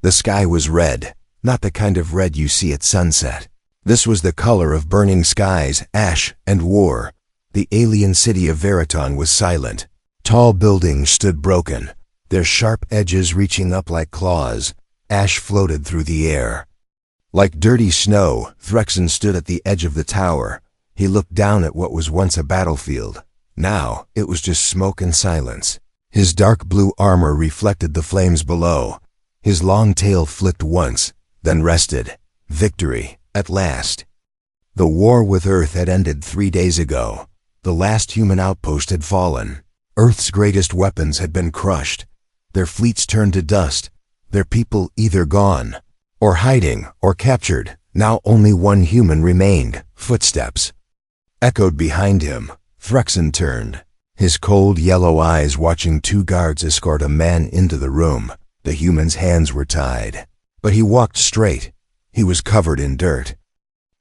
The sky was red, not the kind of red you see at sunset. This was the color of burning skies, ash, and war. The alien city of Veriton was silent. Tall buildings stood broken, their sharp edges reaching up like claws. Ash floated through the air. Like dirty snow, Threxen stood at the edge of the tower. He looked down at what was once a battlefield. Now, it was just smoke and silence. His dark blue armor reflected the flames below. His long tail flicked once, then rested. Victory, at last. The war with Earth had ended 3 days ago. The last human outpost had fallen. Earth's greatest weapons had been crushed. Their fleets turned to dust. Their people either gone, or hiding, or captured. Now only one human remained. Footsteps echoed behind him. Threxen turned, his cold yellow eyes watching 2 guards escort a man into the room. The human's hands were tied, but he walked straight. He was covered in dirt.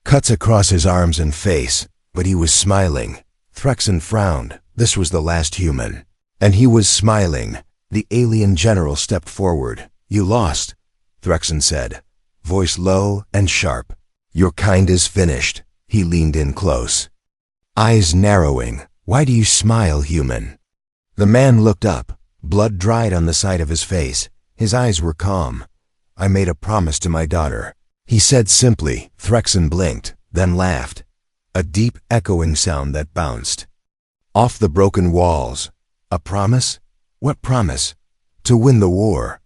Cuts across his arms and face, but he was smiling. Threxen frowned. This was the last human. And he was smiling. The alien general stepped forward. "You lost," Threxen said, voice low and sharp. "Your kind is finished." He leaned in close, eyes narrowing. "Why do you smile, human?" The man looked up. Blood dried on the side of his face. His eyes were calm. "I made a promise to my daughter," he said simply. Threxen blinked, then laughed. A deep, echoing sound that bounced off the broken walls. "A promise? What promise?" "To win the war."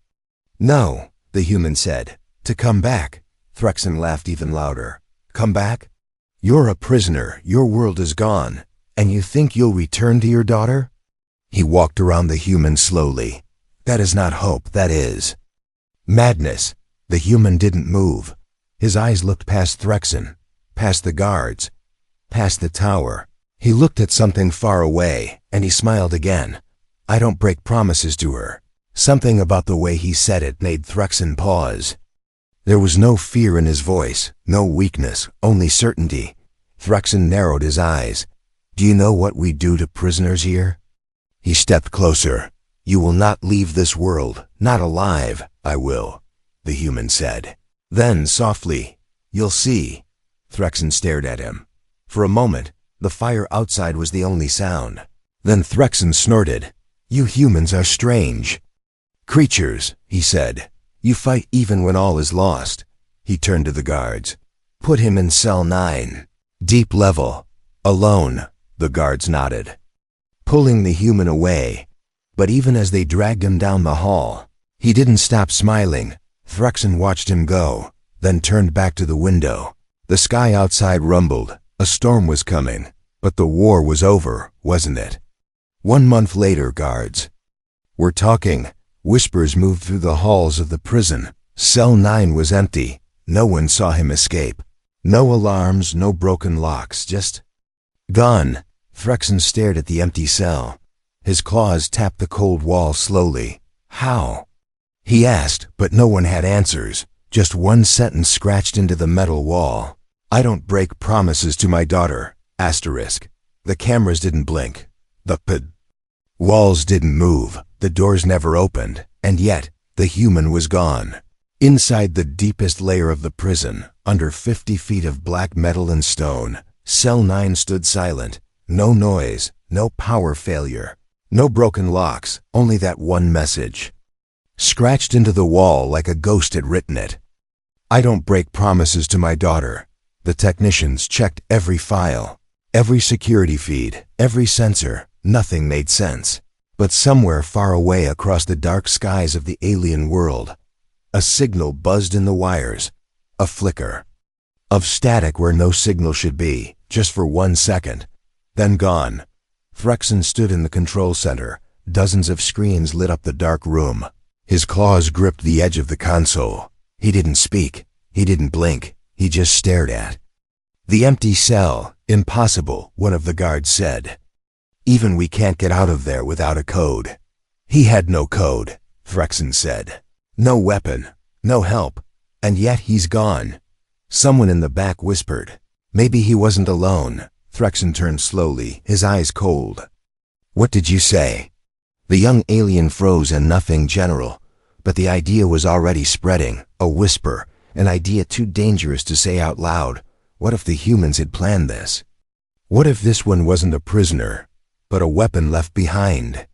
"No," the human said. "To come back." Threxen laughed even louder. "Come back? You're a prisoner, your world is gone, and you think you'll return to your daughter?" He walked around the human slowly. "That is not hope, that is madness." The human didn't move. His eyes looked past Threxen, past the guards, past the tower. He looked at something far away, and he smiled again. "I don't break promises to her." Something about the way he said it made Threxen pause. There was no fear in his voice, no weakness, only certainty. Threxen narrowed his eyes. "Do you know what we do to prisoners here?" He stepped closer. "You will not leave this world, not alive." "I will," the human said. Then, softly, "You'll see." Threxen stared at him. For a moment, the fire outside was the only sound. Then Threxen snorted. "You humans are strange creatures," he said. "You fight even when all is lost." He turned to the guards. "Put him in cell 9. Deep level. Alone." The guards nodded, pulling the human away. But even as they dragged him down the hall, he didn't stop smiling. Threxen watched him go, then turned back to the window. The sky outside rumbled. A storm was coming. But the war was over, wasn't it? 1 month later, guards were talking. Whispers moved through the halls of the prison. Cell 9 was empty. No one saw him escape. No alarms, no broken locks, just gone. Threxen stared at the empty cell. His claws tapped the cold wall slowly. "How?" he asked, but no one had answers. Just one sentence scratched into the metal wall. "I don't break promises to my daughter." Asterisk. The cameras didn't blink. The walls didn't move. The doors never opened. And yet, the human was gone. Inside the deepest layer of the prison, under 50 feet of black metal and stone, Cell 9 stood silent. No noise, no power failure, no broken locks, only that one message, scratched into the wall like a ghost had written it. "I don't break promises to my daughter." The technicians checked every file, every security feed, every sensor. Nothing made sense. But somewhere far away across the dark skies of the alien world, a signal buzzed in the wires. A flicker of static where no signal should be, just for 1 second, then gone. Threxen stood in the control center. Dozens of screens lit up the dark room. His claws gripped the edge of the console. He didn't speak. He didn't blink. He just stared at the empty cell. "Impossible," one of the guards said. "Even we can't get out of there without a code." He had no code, Threxen said. No weapon, no help, and yet he's gone. Someone in the back whispered. Maybe he wasn't alone. Threxen turned slowly, his eyes cold. "What did you say?" The young alien froze and nothing, General. But the idea was already spreading, a whisper, an idea too dangerous to say out loud. What if the humans had planned this? What if this one wasn't a prisoner, but a weapon left behind?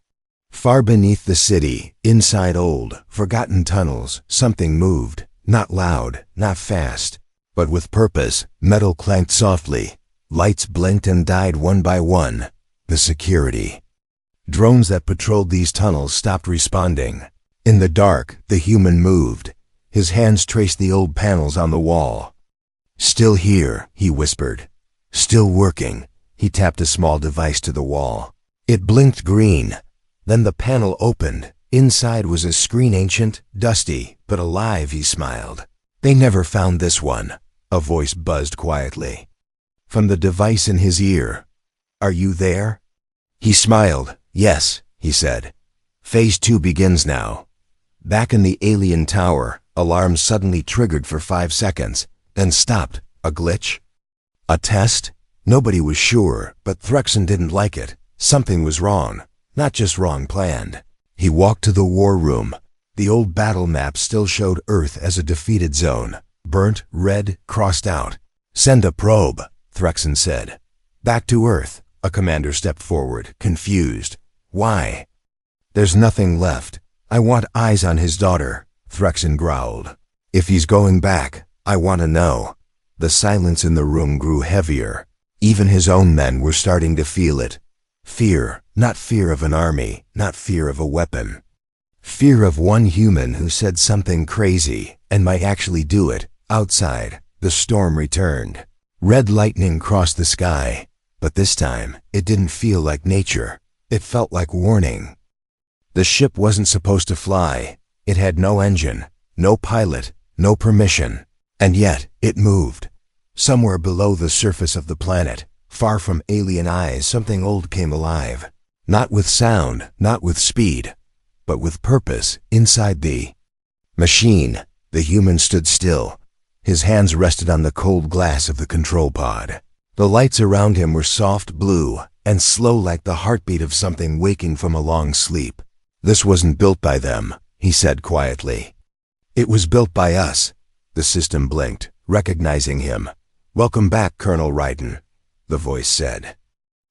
Far beneath the city, inside old, forgotten tunnels, something moved. Not loud, not fast, but with purpose. Metal clanked softly. Lights blinked and died one by one. The security. Drones that patrolled these tunnels stopped responding. In the dark, the human moved. His hands traced the old panels on the wall. "Still here," he whispered. "Still working." He tapped a small device to the wall. It blinked green. Then the panel opened. Inside was a screen, ancient, dusty, but alive. He smiled. "They never found this one," a voice buzzed quietly from the device in his ear. "Are you there?" He smiled. "Yes," he said. "Phase 2 begins now." Back in the alien tower, alarms suddenly triggered for 5 seconds, then stopped. A glitch? A test? Nobody was sure, but Threxon didn't like it. Something was wrong. Not just wrong planned. He walked to the war room. The old battle map still showed Earth as a defeated zone. Burnt, red, crossed out. "Send a probe," Threxon said. "Back to Earth." A commander stepped forward, confused. "Why?" "There's nothing left. I want eyes on his daughter," Threxon growled. "If he's going back, I want to know." The silence in the room grew heavier. Even his own men were starting to feel it. Fear, not fear of an army, not fear of a weapon. Fear of one human who said something crazy and might actually do it. Outside, the storm returned. Red lightning crossed the sky, but this time it didn't feel like nature. It felt like warning. The ship wasn't supposed to fly. It had no engine, no pilot, no permission. And yet, it moved. Somewhere below the surface of the planet, far from alien eyes, something old came alive. Not with sound, not with speed, but with purpose inside the machine. The human stood still. His hands rested on the cold glass of the control pod. The lights around him were soft blue and slow, like the heartbeat of something waking from a long sleep. "This wasn't built by them," he said quietly. "It was built by us." The system blinked, recognizing him. "Welcome back, Colonel Raiden," the voice said.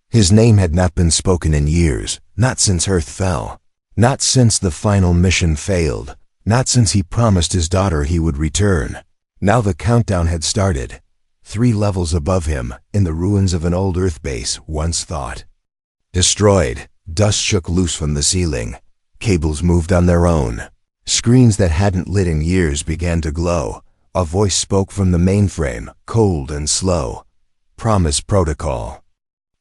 His name had not been spoken in years, not since Earth fell, not since the final mission failed, not since he promised his daughter he would return. Now the countdown had started. 3 levels above him, in the ruins of an old Earth base, once thought destroyed. Dust shook loose from the ceiling. Cables moved on their own. Screens that hadn't lit in years began to glow. A voice spoke from the mainframe, cold and slow. "Promise protocol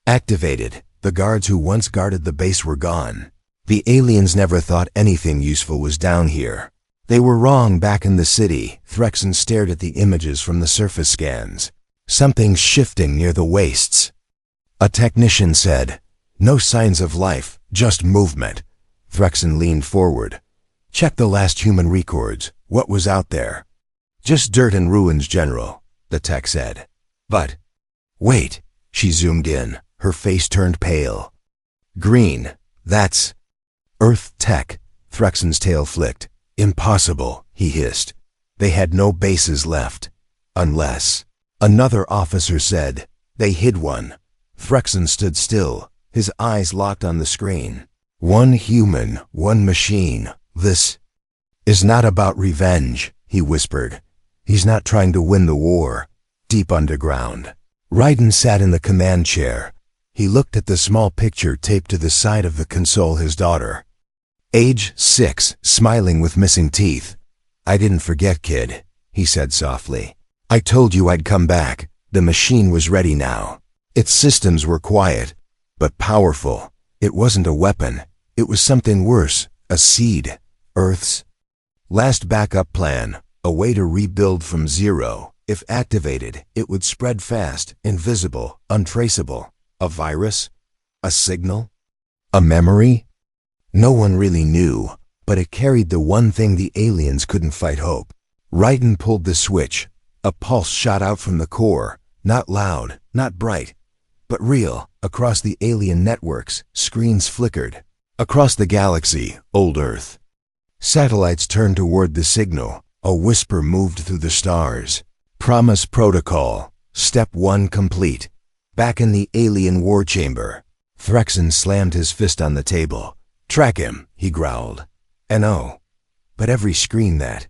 activated." The guards who once guarded the base were gone. The aliens never thought anything useful was down here. They were wrong. Back in the city, Threxon stared at the images from the surface scans. Something shifting near the wastes. A technician said, "No signs of life, just movement." Threxon leaned forward. "Check the last human records. What was out there?" "Just dirt and ruins, General," the tech said. "But wait." She zoomed in. Her face turned pale. "Green. That's Earth tech." Threxon's tail flicked. "Impossible," he hissed. "They had no bases left. Unless..." Another officer said, "They hid one." Threxon stood still, his eyes locked on the screen. "One human, one machine. This is not about revenge," he whispered. "He's not trying to win the war." Deep underground, Raiden sat in the command chair. He looked at the small picture taped to the side of the console, his daughter. Age 6, smiling with missing teeth. "I didn't forget, kid," he said softly. "I told you I'd come back." The machine was ready now. Its systems were quiet, but powerful. It wasn't a weapon. It was something worse, a seed. Earth's last backup plan, a way to rebuild from zero. If activated, it would spread fast, invisible, untraceable. A virus? A signal? A memory? No one really knew, but it carried the one thing the aliens couldn't fight: hope. Raiden pulled the switch. A pulse shot out from the core, not loud, not bright, but real. Across the alien networks, screens flickered. Across the galaxy, old Earth. Satellites turned toward the signal. A whisper moved through the stars. Promise Protocol. Step 1 complete. Back in the alien war chamber, Threxen slammed his fist on the table. Track him, he growled. No. But every screen that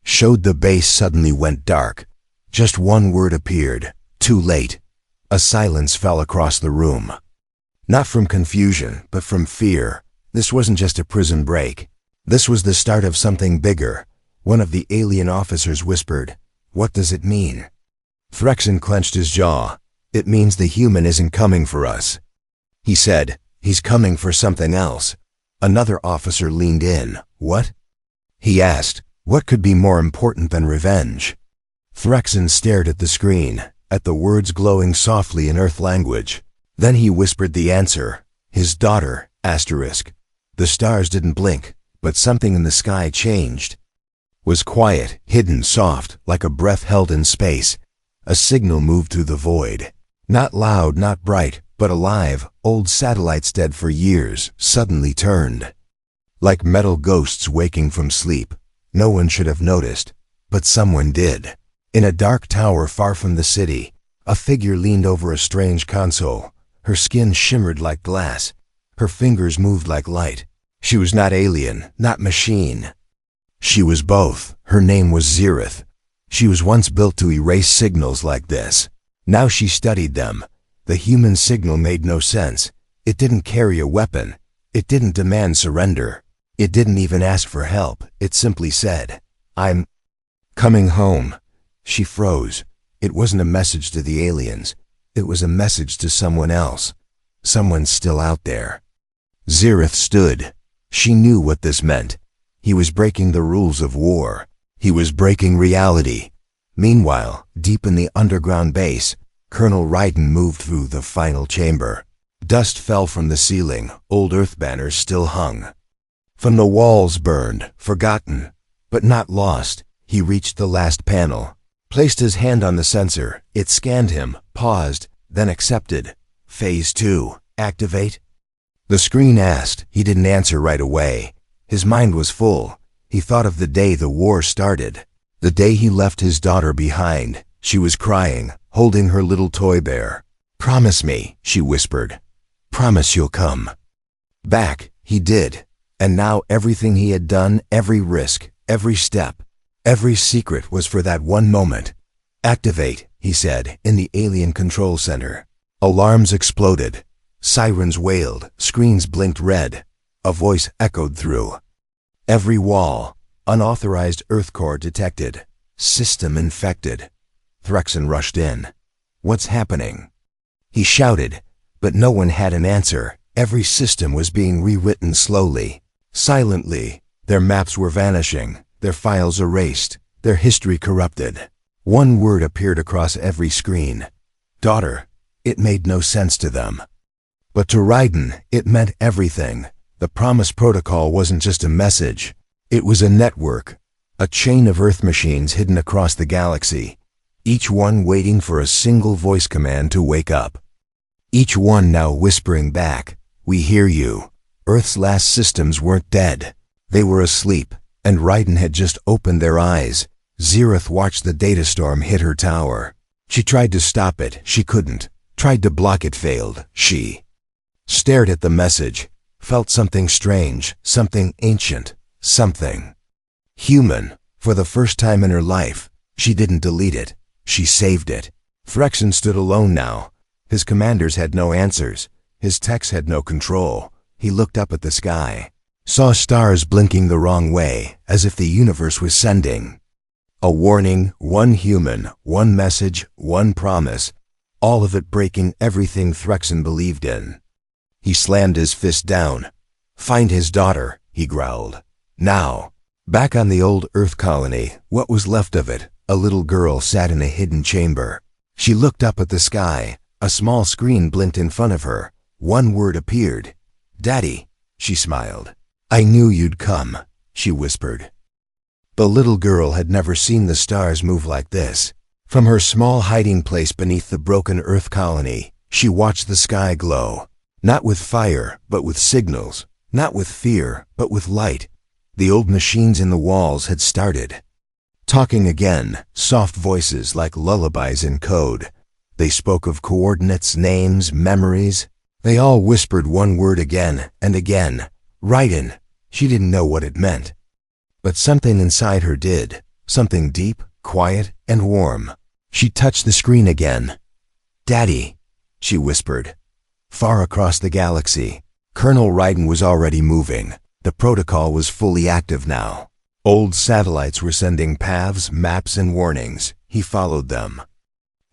showed the base suddenly went dark. Just one word appeared. Too late. A silence fell across the room. Not from confusion, but from fear. This wasn't just a prison break. This was the start of something bigger. One of the alien officers whispered, "What does it mean?" Threxen clenched his jaw. "It means the human isn't coming for us." He said, "He's coming for something else." Another officer leaned in. "What?" He asked, "What could be more important than revenge?" Threxen stared at the screen, at the words glowing softly in Earth language. Then he whispered the answer. His daughter, asterisk. The stars didn't blink, but something in the sky changed. Was quiet, hidden, soft, like a breath held in space. A signal moved through the void. Not loud, not bright, but alive. Old satellites dead for years suddenly turned. Like metal ghosts waking from sleep. No one should have noticed, but someone did. In a dark tower far from the city, a figure leaned over a strange console. Her skin shimmered like glass. Her fingers moved like light. She was not alien, not machine. She was both. Her name was Zereth. She was once built to erase signals like this. Now she studied them. The human signal made no sense. It didn't carry a weapon. It didn't demand surrender. It didn't even ask for help. It simply said, "I'm coming home." She froze. It wasn't a message to the aliens. It was a message to someone else. Someone still out there. Zereth stood. She knew what this meant. He was breaking the rules of war. He was breaking reality. Meanwhile, deep in the underground base, Colonel Raiden moved through the final chamber. Dust fell from the ceiling. Old Earth banners still hung. From the walls burned, forgotten, but not lost. He reached the last panel, placed his hand on the sensor. It scanned him, paused, then accepted. Phase 2, activate. The screen asked. He didn't answer right away. His mind was full. He thought of the day the war started. The day he left his daughter behind. She was crying, holding her little toy bear. "Promise me," she whispered. "Promise you'll come back." He did. And now everything he had done, every risk, every step, every secret was for that one moment. "Activate," he said, in the alien control center. Alarms exploded. Sirens wailed. Screens blinked red. A voice echoed through every wall. "Unauthorized Earth core detected. System infected." Threxen rushed in. "What's happening?" He shouted, but no one had an answer. Every system was being rewritten slowly, silently. Their maps were vanishing, their files erased, their history corrupted. One word appeared across every screen. "Daughter." It made no sense to them. But to Raiden, it meant everything. The Promise Protocol wasn't just a message. It was a network, a chain of Earth machines hidden across the galaxy, each one waiting for a single voice command to wake up. Each one now whispering back, "We hear you." Earth's last systems weren't dead. They were asleep, and Raiden had just opened their eyes. Zereth watched the data storm hit her tower. She tried to stop it. She couldn't. Tried to block it, failed. She stared at the message, felt something strange, something ancient, something human. For the first time in her life, she didn't delete it. She saved it. Threxen stood alone now. His commanders had no answers. His techs had no control. He looked up at the sky, saw stars blinking the wrong way, as if the universe was sending a warning. One human, one message, one promise, all of it breaking everything Threxen believed in. He slammed his fist down. "Find his daughter," he growled. "Now." Back on the old Earth colony, what was left of it, a little girl sat in a hidden chamber. She looked up at the sky. A small screen blinked in front of her. One word appeared. "Daddy." She smiled. "I knew you'd come," she whispered. The little girl had never seen the stars move like this. From her small hiding place beneath the broken Earth colony, she watched the sky glow. Not with fire, but with signals. Not with fear, but with light. The old machines in the walls had started. Talking again, soft voices like lullabies in code. They spoke of coordinates, names, memories. They all whispered one word again and again. Raiden. She didn't know what it meant. But something inside her did. Something deep, quiet, and warm. She touched the screen again. "Daddy," she whispered. Far across the galaxy, Colonel Raiden was already moving. The protocol was fully active now. Old satellites were sending paths, maps, and warnings. He followed them.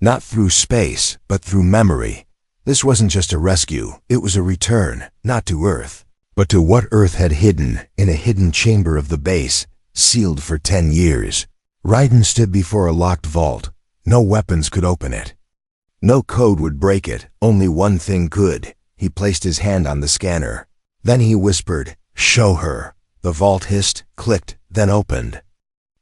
Not through space, but through memory. This wasn't just a rescue, it was a return, not to Earth, but to what Earth had hidden in a hidden chamber of the base, sealed for 10 years. Raiden stood before a locked vault. No weapons could open it. No code would break it, only one thing could. He placed his hand on the scanner. Then he whispered, "Show her." The vault hissed, clicked, then opened.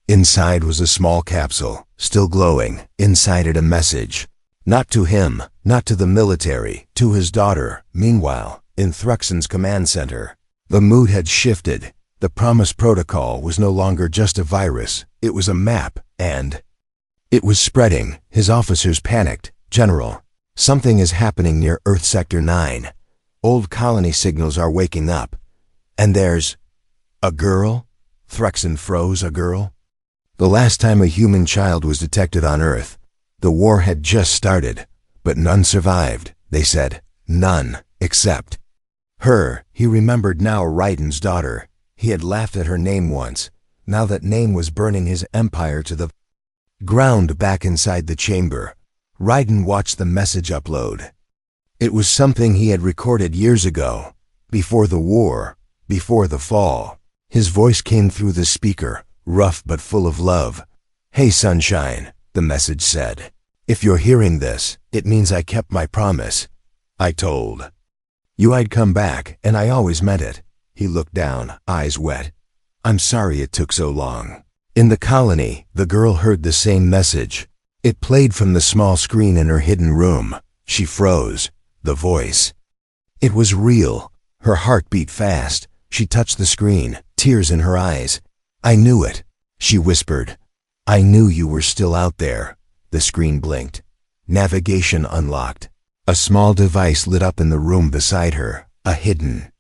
Inside was a small capsule, still glowing. Inside it a message. Not to him, not to the military, to his daughter. Meanwhile, in Thruxton's command center, the mood had shifted. The promised protocol was no longer just a virus. It was a map, and it was spreading. His officers panicked. "General, something is happening near Earth Sector 9. Old colony signals are waking up. And there's a girl?" Thruxton froze. A girl? The last time a human child was detected on Earth, the war had just started, but none survived, they said. None, except her. He remembered now, Raiden's daughter. He had laughed at her name once. Now that name was burning his empire to the ground. Back inside the chamber, Raiden watched the message upload. It was something he had recorded years ago, before the war, before the fall. His voice came through the speaker, rough but full of love. "Hey Sunshine," the message said. "If you're hearing this, it means I kept my promise. I told you I'd come back, and I always meant it." He looked down, eyes wet. "I'm sorry it took so long." In the colony, the girl heard the same message. It played from the small screen in her hidden room. She froze. The voice. It was real. Her heart beat fast. She touched the screen, tears in her eyes. "I knew it," she whispered. "I knew you were still out there." The screen blinked. Navigation unlocked. A small device lit up in the room beside her. A hidden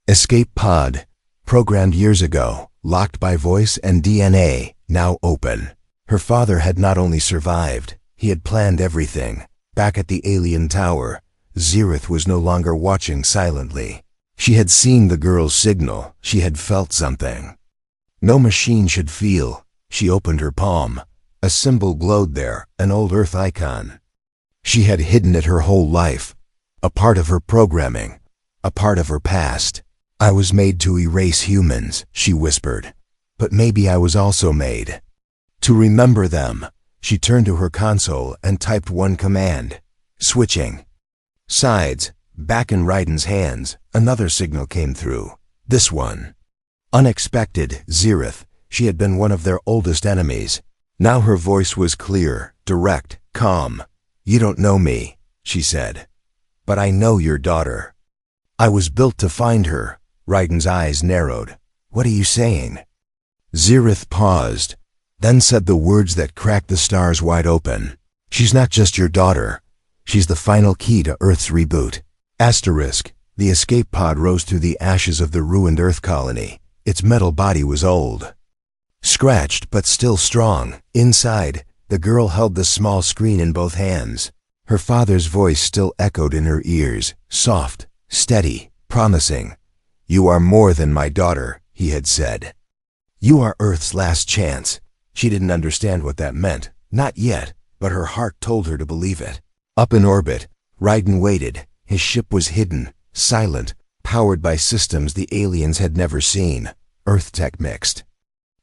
escape pod, programmed years ago, locked by voice and DNA, now open. Her father had not only survived, he had planned everything. Back at the alien tower, Zirith was no longer watching silently. She had seen the girl's signal. She had felt something no machine should feel. She opened her palm. A symbol glowed there, an old Earth icon. She had hidden it her whole life. A part of her programming, a part of her past. "I was made to erase humans," she whispered. "But maybe I was also made to remember them." She turned to her console and typed one command. Switching sides. Back in Raiden's hands, another signal came through. This one. Unexpected. Zirith. She had been one of their oldest enemies. Now her voice was clear, direct, calm. "You don't know me," she said. "But I know your daughter. I was built to find her." Raiden's eyes narrowed. "What are you saying?" Zirith paused, then said the words that cracked the stars wide open. "She's not just your daughter. She's the final key to Earth's reboot." Asterisk. The escape pod rose through the ashes of the ruined Earth colony. Its metal body was old, scratched but still strong. Inside, the girl held the small screen in both hands. Her father's voice still echoed in her ears, soft, steady, promising. "You are more than my daughter," he had said. "You are Earth's last chance." She didn't understand what that meant. Not yet, but her heart told her to believe it. Up in orbit, Raiden waited. His ship was hidden, silent, powered by systems the aliens had never seen. Earth tech mixed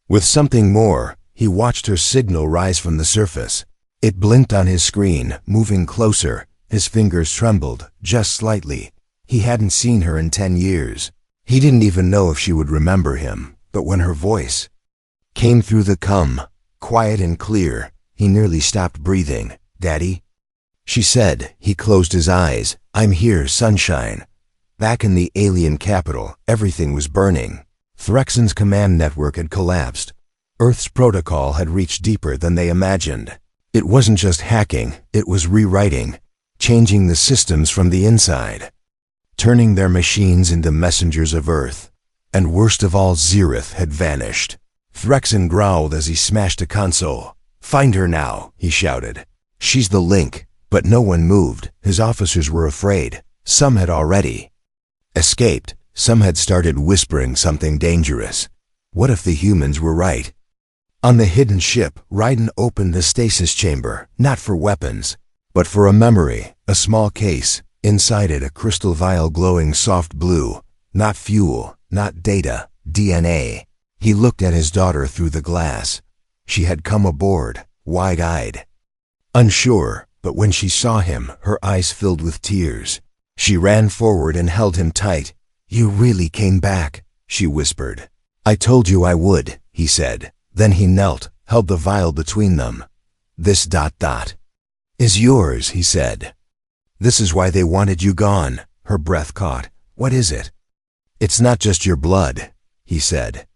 with something more. He watched her signal rise from the surface. It blinked on his screen, moving closer. His fingers trembled, just slightly. He hadn't seen her in 10 years. He didn't even know if she would remember him. But when her voice came through the quiet and clear, he nearly stopped breathing. "Daddy?" she said. He closed his eyes. "I'm here, Sunshine." Back in the alien capital, everything was burning. Threxon's command network had collapsed. Earth's protocol had reached deeper than they imagined. It wasn't just hacking, it was rewriting, changing the systems from the inside, turning their machines into messengers of Earth. And worst of all, Zereth had vanished. Threxon growled as he smashed a console. "Find her now," he shouted. "She's the link." But no one moved. His officers were afraid. Some had already escaped. Some had started whispering something dangerous. What if the humans were right? On the hidden ship, Raiden opened the stasis chamber, not for weapons, but for a memory, a small case. Inside it, a crystal vial glowing soft blue. Not fuel, not data, DNA. He looked at his daughter through the glass. She had come aboard, wide-eyed, unsure, but when she saw him, her eyes filled with tears. She ran forward and held him tight. "You really came back," she whispered. "I told you I would," he said. Then he knelt, held the vial between them. "This ... is yours," he said. "This is why they wanted you gone." Her breath caught. "What is it?" "It's not just your blood," he said.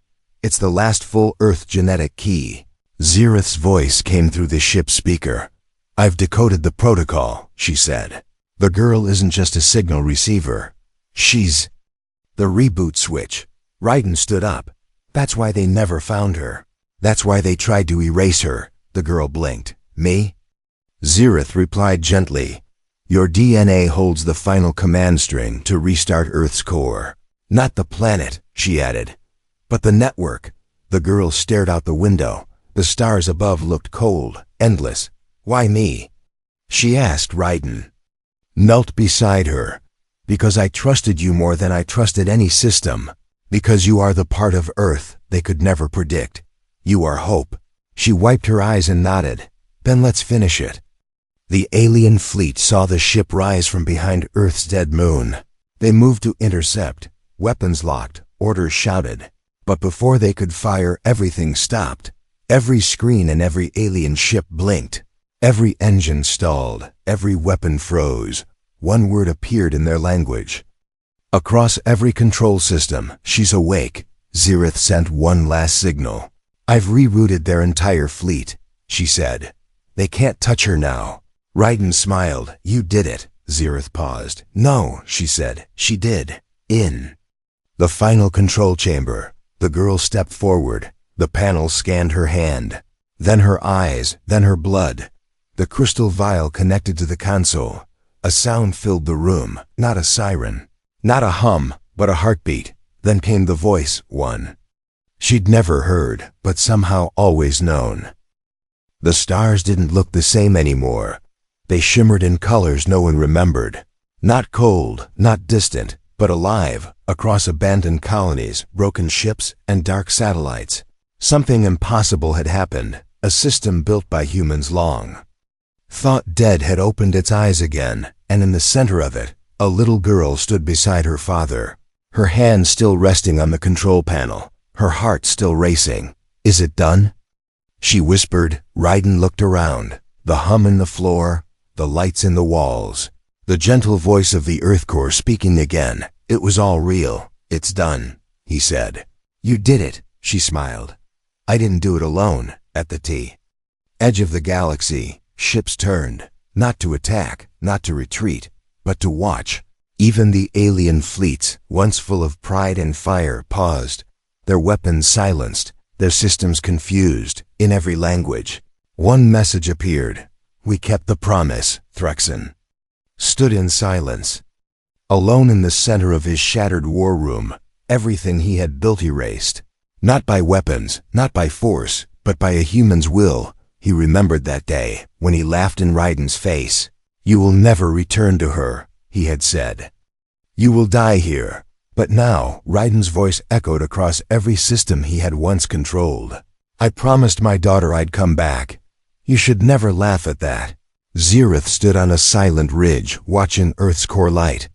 "It's the last full Earth genetic key." Zereth's voice came through the ship's speaker. "I've decoded the protocol," she said. "The girl isn't just a signal receiver. She's the reboot switch." Raiden stood up. "That's why they never found her. That's why they tried to erase her." The girl blinked. "Me?" Zereth replied gently. "Your DNA holds the final command string to restart Earth's core. Not the planet," she added, "but the network." The girl stared out the window. The stars above looked cold, endless. "Why me?" she asked Raiden. Knelt beside her. "Because I trusted you more than I trusted any system. Because you are the part of Earth they could never predict. You are hope." She wiped her eyes and nodded. "Then let's finish it." The alien fleet saw the ship rise from behind Earth's dead moon. They moved to intercept. Weapons locked, orders shouted. But before they could fire, everything stopped. Every screen in every alien ship blinked. Every engine stalled. Every weapon froze. One word appeared in their language. Across every control system, "She's awake." Zereth sent one last signal. "I've rerouted their entire fleet," she said. "They can't touch her now." Raiden smiled. "You did it." Zereth paused. "No," she said. "She did." In the final control chamber, the girl stepped forward. The panel scanned her hand, then her eyes, then her blood. The crystal vial connected to the console. A sound filled the room, not a siren, not a hum, but a heartbeat. Then came the voice, one she'd never heard, but somehow always known. The stars didn't look the same anymore. They shimmered in colors no one remembered. Not cold, not distant, but alive, across abandoned colonies, broken ships, and dark satellites. Something impossible had happened, a system built by humans long thought dead had opened its eyes again, and in the center of it, a little girl stood beside her father, her hand still resting on the control panel, her heart still racing. "Is it done?" she whispered. Raiden looked around. The hum in the floor, the lights in the walls, the gentle voice of the Earth Core speaking again. It was all real. "It's done," he said. "You did it," she smiled. "I didn't do it alone." At the edge of the galaxy, ships turned, not to attack, not to retreat, but to watch. Even the alien fleets, once full of pride and fire, paused, their weapons silenced, their systems confused. In every language, one message appeared. "We kept the promise." Threxon stood in silence, alone in the center of his shattered war room, everything he had built erased. Not by weapons, not by force, but by a human's will. He remembered that day, when he laughed in Raiden's face. "You will never return to her," he had said. "You will die here." But now, Raiden's voice echoed across every system he had once controlled. "I promised my daughter I'd come back. You should never laugh at that." Zereth stood on a silent ridge, watching Earth's core light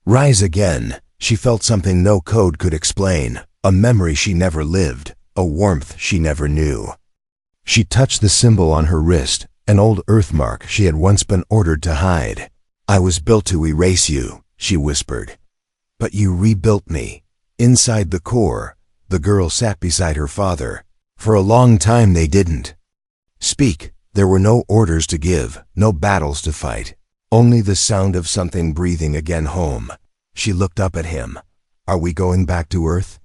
rise again. She felt something no code could explain, a memory she never lived, a warmth she never knew. She touched the symbol on her wrist, an old Earth mark she had once been ordered to hide. "I was built to erase you," she whispered. "But you rebuilt me. Inside the core, The girl sat beside her father. For a long time they didn't speak. There were no orders to give, no battles to fight. Only the sound of something breathing again home. She looked up at him. Are we going back to Earth?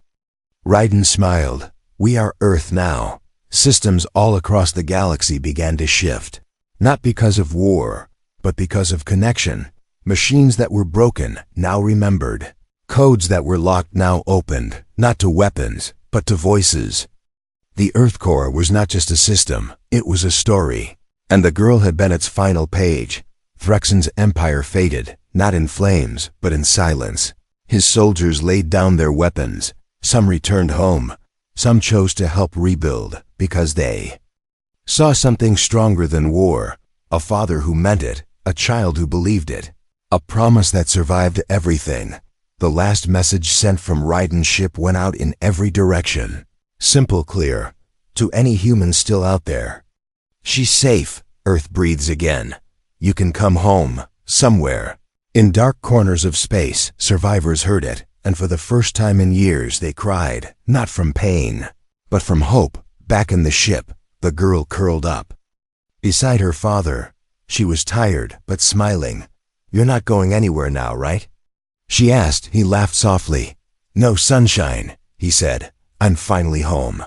Raiden smiled. We are Earth now. Systems all across the galaxy began to shift. Not because of war, but because of connection. Machines that were broken, now remembered. Codes that were locked now opened, not to weapons, but to voices. The Earth Core was not just a system, it was a story. And the girl had been its final page. Threxon's empire faded, not in flames, but in silence. His soldiers laid down their weapons. Some returned home. Some chose to help rebuild, because they saw something stronger than war. A father who meant it, a child who believed it. A promise that survived everything. The last message sent from Raiden's ship went out in every direction. Simple, clear. To any human still out there. She's safe, Earth breathes again. You can come home, somewhere. In dark corners of space, survivors heard it, and for the first time in years they cried, not from pain, but from hope. Back in the ship, the girl curled up beside her father. She was tired, but smiling. You're not going anywhere now, right? She asked. He laughed softly. No, sunshine, he said. I'm finally home.